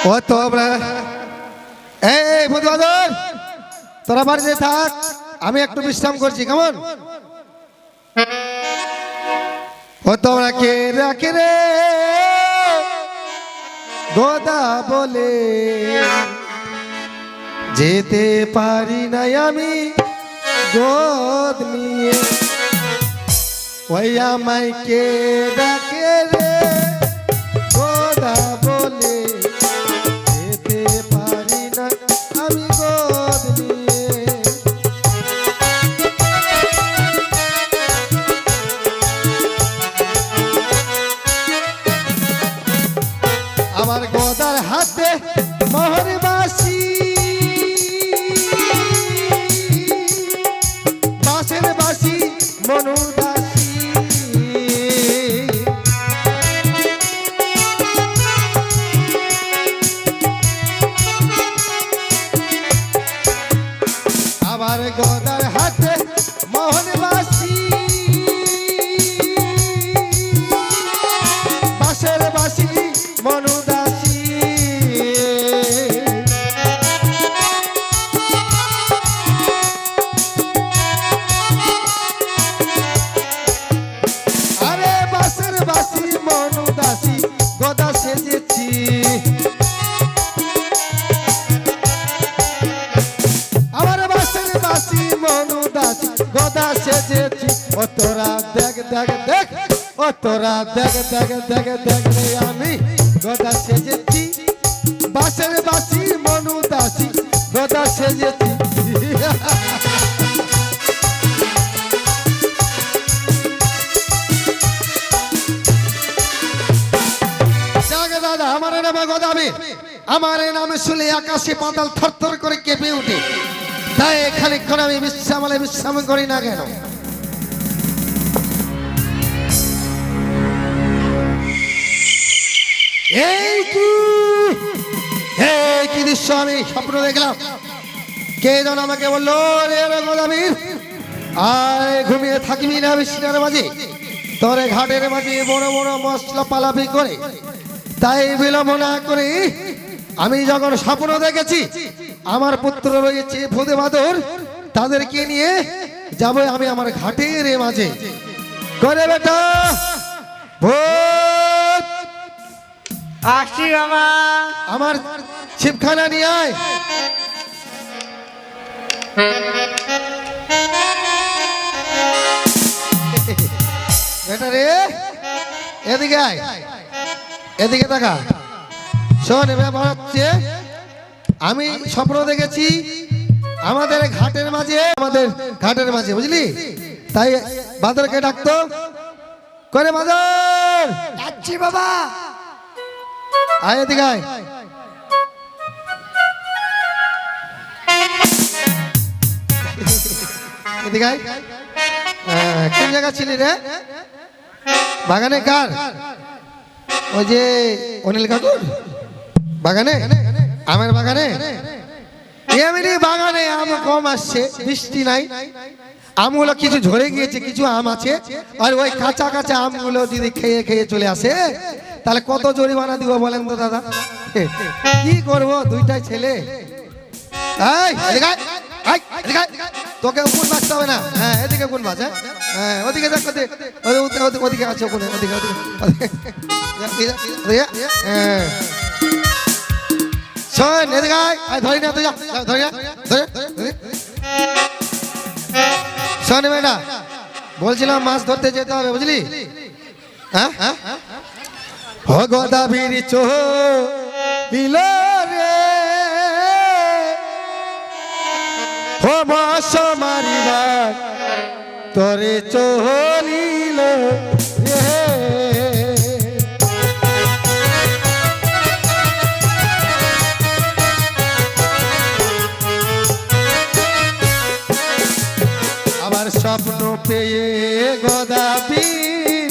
ও তোমরা এই বুধবাদর তোরা বাড়িতে থাক, আমি একটু বিশ্রাম করছি। কেমন? ও তোমরা কে রাখে রে গোদা বলে, যেতে পারি নাই আমি গোদ নিয়ে। ওই আমায় কে ডাকে রে গোদা বলে, যেতে পারি না আমি গোদ নিয়ে। আমার গোদার হাতে মোহর বাসি, বাঁশের বাসি মনু দাসী। আমার গোদার হাতে মোহন বাসি, বাঁশের বাসি মনু দাসী। আরে বাঁশের বাসি মনু দাসী গোদা সেজেছি। আমার বাঁশের বাসি মনু দাসী গোদা সেজেছি। ও তোরা দেখ দেখ দেখ, ও তোরা দেখ দেখ দেখ দেখ রে আমি গোদা সেজেছি। বাঁশের বাসি মনু দাসী গোদা সেজেছি। দাদা আমার নামে গোদাবি, আমার নামে শুনে আকাশে পাতাল থরথর করে কেঁপে উঠে। তাই খানিকক্ষণ আমি বিশ্রাম করি না কেন? এই কি দৃশ্য আমি স্বপ্ন দেখলাম। কে যেন আমাকে বললো, রে গোদাবীর আয় ঘুমিয়ে থাকবি না বিছানার মাঝে, তোরে ঘাটের মাঝে বড় বড় মশলা পালাপি করে। তাই বিলম্ব না করে আমি যখন স্বপ্ন দেখেছি আমার পুত্র রয়েছে ভূতে বাদর, তাদেরকে নিয়ে যাব আমি আমার ঘাটের মাঝে। করে বেটা ভূত আসি বাবা, আমার ছিপখানা নিয়ে আয়। বেটা রে এদিকে আয়, এদিকে তাকা। শোন ব্যাপার হচ্ছে, আমি স্বপ্ন দেখেছি আমাদের ঘাটের মাঝে বুঝলি। তাই বাদরকে ডাকতো। করে বাদর যাচ্ছি বাবা। আয় এদিকে আয়। এদিকে আয়। কোন জায়গা ছিলি রে? বাগানে কার? ওই যে অনিল কাকুর বাগানে, আমের বাগানে। এমনি বাগানে আম কম আসছে, বৃষ্টি নাই, আমগুলো কিছু ঝরে গিয়েছে, কিছু আম আছে। আর ওই কাঁচা কাঁচা আমগুলো যদি খেয়ে খেয়ে চলে আসে, তাহলে কত জরিমানা দিব বলেন তো দাদা? কি করবো দুইটাই ছেলে। তোকে কোন বাঁচতে হবে না। হ্যাঁ এদিকে কোন বাঁচ, হ্যাঁ ওদিকে দেখ, ওদিকে আছে, ওদিকে শোন এদিকে ধরি না, তুই ধরি না, শোন বেটা বলছিলাম মাছ ধরতে যেতে হবে বুঝলি। হ্যাঁ ও গোদাবীর চো বিলো রে, ও মাছ মারিবার তোরে চলিল রে। আবার স্বপ্ন পেয়ে গোদাবীর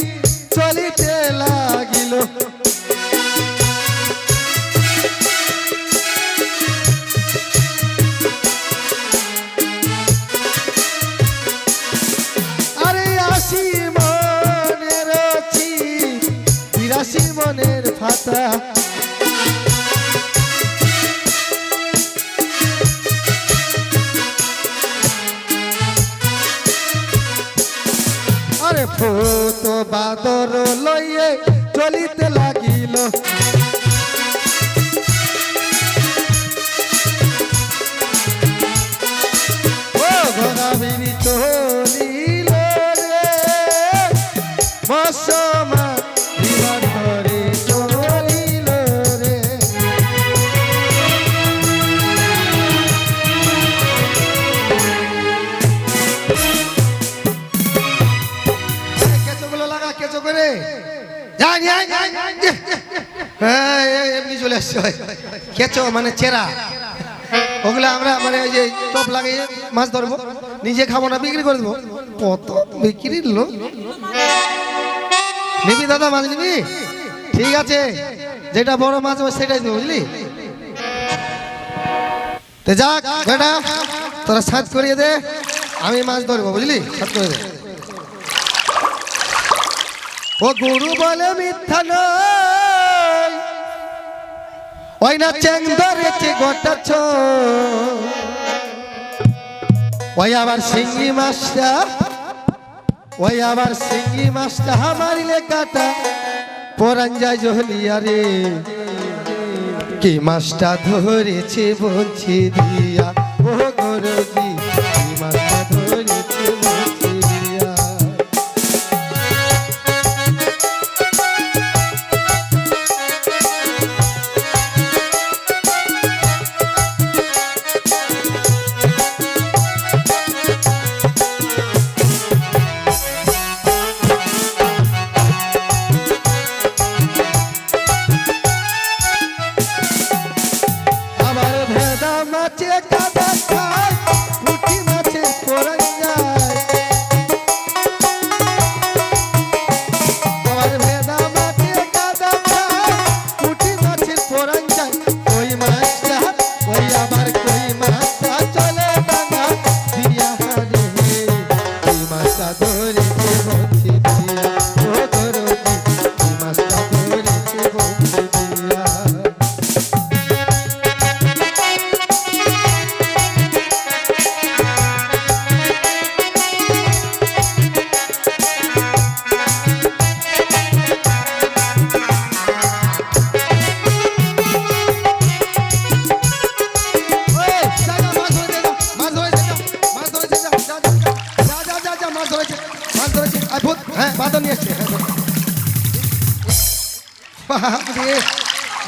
চলিতে লাগিল। আরে ৮০ মনের ছি ৮২ মনের ফাতা, তো বাদর লইয়ে চলিতে লাগিল ও ঘোড়া বিড়ি চলিল রে মশমা বিমান ধরে চলিল রে কেঁচোগুলো লাগা কেঁচো করে যাই হ্যাঁ এমনি চলে আসছে কেঁচো মানে চেরা ওগুলো আমরা মানে ওই যে টপ লাগিয়ে মাছ ধরবো নিজে খাবো না বিক্রি করে দেবো কত বিক্রির লোক নিবি দাদা মাছ নিবি ঠিক আছে যেটা বড় মাছ হবে সেটাই দেবো বুঝলি তো যাক বেটা তোরা সাজ করিয়ে দে আমি মাছ ধরবো বুঝলি সাজ করে দে ও গুরু বলে মিথ্যা নয় ওই না চ্যাং ধরেছে গোটা ওই আবার শিঙ্গি মাছটা ওই আবার শিঙ্গি মাছটা মারিলে কাটা পরান যায় জহলিয়া রে কি মাছটা ধরেছে বলছি দিয়া ও গরজি কি মাছটা ধরেছে বলছি দিয়া আমার ভেদা মাছে কাদা খায় পুঁটি মাছে পরান যায় আমার ভেদা মাছে কাদা খায় পুঁটি মাছের পরান যায় ওই মাছটা ওই আবার কই মাছটা চলে ডাঙা দিয়া রে ওই মাছটা ধরেছে বলছি দিয়া ও ধরছি ওই মাছটা ধরেছে বলছি দিয়া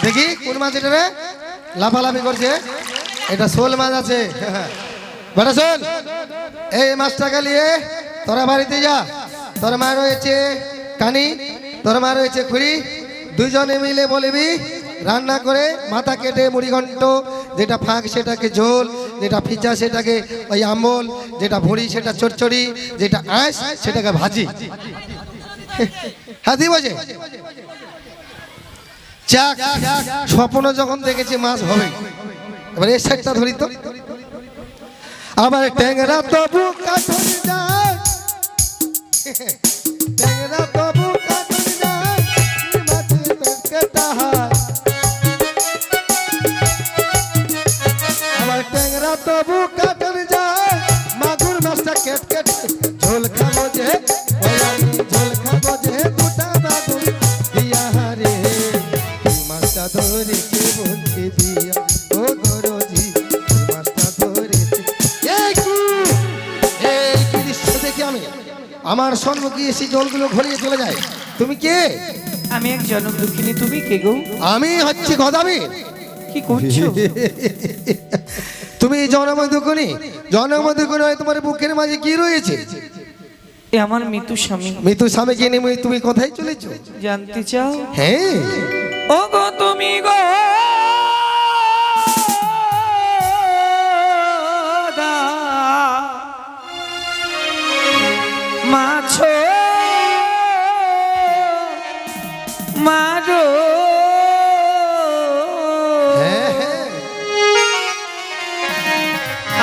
দেখি কোন মাছ এটা রে লাফালাফি করছে এটা শোল মাছ আছে বেটা শোল এই মাছটাকে নিয়ে তোরা বাড়িতে যা তোর মা রয়েছে কানি তোর মা রয়েছে খুঁড়ি দুইজনে মিলে বলবি রান্না করে মাথা কেটে মুড়ি ঘন্ট যেটা ফাঁক সেটাকে ঝোল যেটা ফিচা সেটাকে ওই আম্বল যেটা ভুঁড়ি সেটা চচ্চড়ি যেটা আঁশ সেটাকে ভাজি হ্যাঁ দিব যাক স্বপ্ন যখন দেখেছি মাছ হবে এবার এই সাইডটা ধরি তো আবার ট্যাংরা তবু কাঠুর যায় ট্যাংরা তবু কাঠুর যায় মাছের পেটটা হয় আবার ট্যাংরা তবু কাঠুর যায় মাগুর মাছটা কেট কেট ঝোল খাবো যে ঝোল খাবো যে দুটা মাগুর দিয়া রে মাছটা ধরেছে বলছে দিয়া ও গরজি মাছটা ধরেছে এই কি দৃশ্য দেখি আমি আমার সম্মুখে এসে জলগুলো ঘলিয়ে চলে যায় তুমি কে আমি এক জনম দুঃখিনী তুমি কে গো আমি হচ্ছি গদাবি কি করছো তুমি জনম দুঃখিনী তোমার বুকের মাঝে কি রয়েছে এ আমার মৃত্যু স্বামী মৃত্যু স্বামীকে নিয়ে তুমি কোথায় চলেছো জানতে চাও হ্যাঁ ও গো তুমি গো মাছ মারো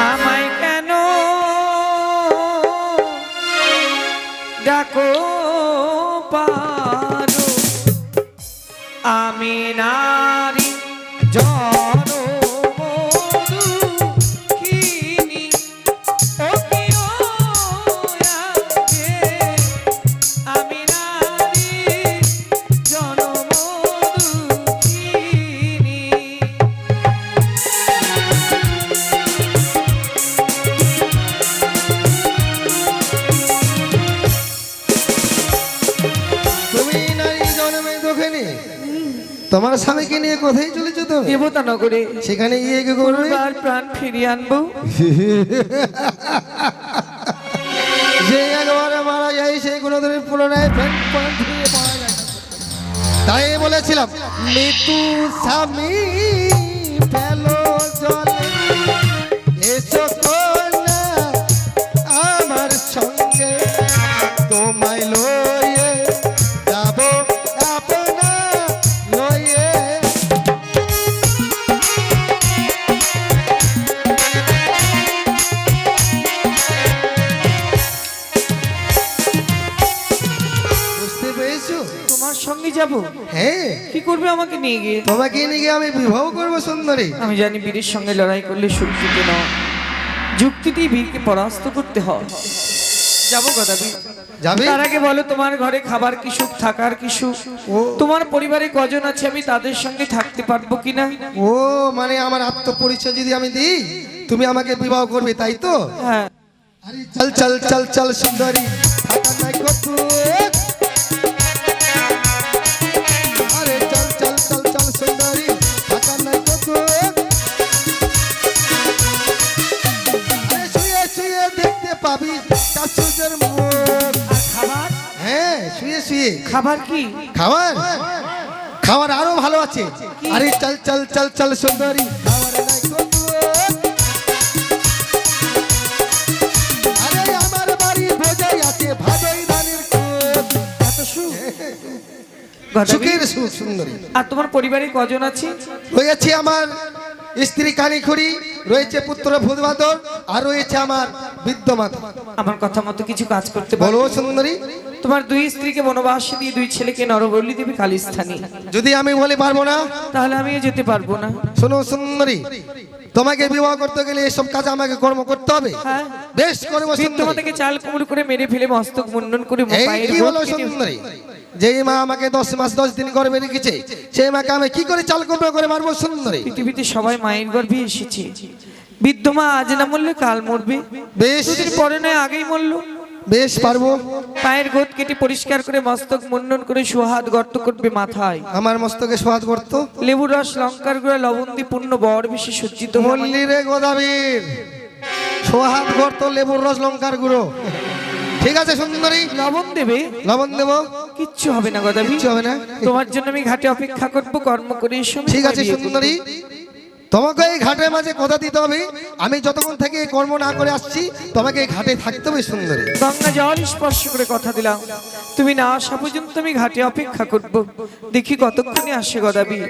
আমায় কেন ডাকো পারো আমি নারী আমি তোমার স্বামীকে নিয়ে কোথায় চলেছো তুমি? দেবতা নগরে সেখানে গিয়ে কি করবে? পূর্বার প্রাণ ফিরিয়ে আনবো। যে একবারে মারা যায় সেই কোনোদিনের পুনরায় প্রাণ ফিরে পাওয়া যায় না। তাই বলেছিলাম মৃত্যু স্বামী ফেলো জলে, এসো কন্যা আমার সঙ্গে, তোমায় লয়ে যাব আপনা লয়ে। বুঝতে পেরেছো? তোমার সঙ্গে যাব? হ্যাঁ, কি করবে আমাকে নিয়ে গিয়ে? তোমাকে নিয়ে গিয়ে আমি বিবাহ করবো সুন্দরী। আমি জানি বীরের সঙ্গে লড়াই করলে শক্তিতে না, যুক্তিতেই বীরকে পরাস্ত করতে হয়। যাবো গদাবি। যাবে? তার আগে বলো, তোমার ঘরে খাবার কি সুখ, থাকার কি সুখ? ও। তোমার পরিবারে কজন আছে, আমি তাদের সঙ্গে থাকতে পারবো কিনা? ও মানে আমার আত্মপরিচয় যদি আমি দিই তুমি আমাকে বিবাহ করবে, তাই তো? হ্যাঁ। আরে চল চল চল চল সুন্দরী, থাকা নাই কত। আরে চল চল চল চল সুন্দরী, থাকা নাই কত। আরে শুয়ে শুয়ে দেখতে পাবি শাশুড়ের মুখ। আর খাবার? হ্যাঁ, শুয়ে শুয়ে। খাবার কি? খাবার খাবার আরো ভালো আছে। আরে চল চল চল চল সুন্দরী, খাবার নাই কত। আরে আমার বাড়ি বোঝাই আছে ভাদই ধানের ক্ষেত। এত সুখ? গদাবি। সুখের সুখ সুন্দরী। আর তোমার পরিবারে কজন আছে? রয়েছে আমার স্ত্রী কানিখুড়ি, রয়েছে পুত্র ভূতবাদর, আর রয়েছে আমার বৃদ্ধ মাতা। আমার কথা মতো কিছু কাজ করতে বলো পারো? সুন্দরী। তোমার দুই স্ত্রীকে বনবাসে দিয়ে দুই ছেলেকে নরবলি দেবে কালিস্থানে, যদি আমি বলি পারবো না, তাহলে আমিও যেতে পারবো না। শোনো সুন্দরী, তোমাকে বিবাহ করতে গেলে এসব কাজ আমাকে কর্ম করতে হবে। হ্যাঁ। বেশ করবো সুন্দরী। তোমাদেরকে চাল কুমড়ো করে মেরে ফেলে মস্তক মুন্ডন করে এই পায়ের কি গোড় বলো কেটে- সুন্দরী, যেই মা আমাকে 10 মাস 10 দিন গর্ভে রেখেছে সেই মাকে আমি কি করে চাল কুমড়ো করে মারবো সুন্দরী? পৃথিবীতে সবাই মায়ের গর্ভে এসেছে। বৃদ্ধ মা আজ না মরলে কাল মরবে, বেশ দুদিন পরে নয় আগেই মরলো। বেশ পারবো। পায়ের গোদ কেটে পরিষ্কার করে মস্তক মুন্ডন করে সুহাত গর্ত করবে মাথায়। আমার মস্তকে সোয়াদ করতো। লেবুর রস, লঙ্কার গুঁড়া, লবণ দিয়ে পূর্ণ বর বেশি সজ্জিত হয়ে আমায়- মল্লি রে গোদাবীর, সোহাত করতো লেবুর রস লঙ্কার গুঁড়ো। ঠিক আছে সুন্দরী, লবণ দেবে, লবণ দেবো, কিচ্ছু হবে না গদাবি। কিচ্ছু হবে না। তোমার জন্য আমি ঘাটে অপেক্ষা করবো, কর্ম করে এসো, আমি ঠিক আছে তোমায় বিয়ে করবো। সুন্দরী, তোমাকে এই ঘাটের মাঝে কথা দিতে হবে। আমি যতক্ষণ থেকে এই কর্ম না করে আসছি তোমাকে এই ঘাটে থাকতে হবে সুন্দরী। গঙ্গা জল স্পর্শ করে কথা দিলাম, তুমি না আসা পর্যন্ত আমি ঘাটে অপেক্ষা করব। দেখি কতক্ষণে আসে গদাবি।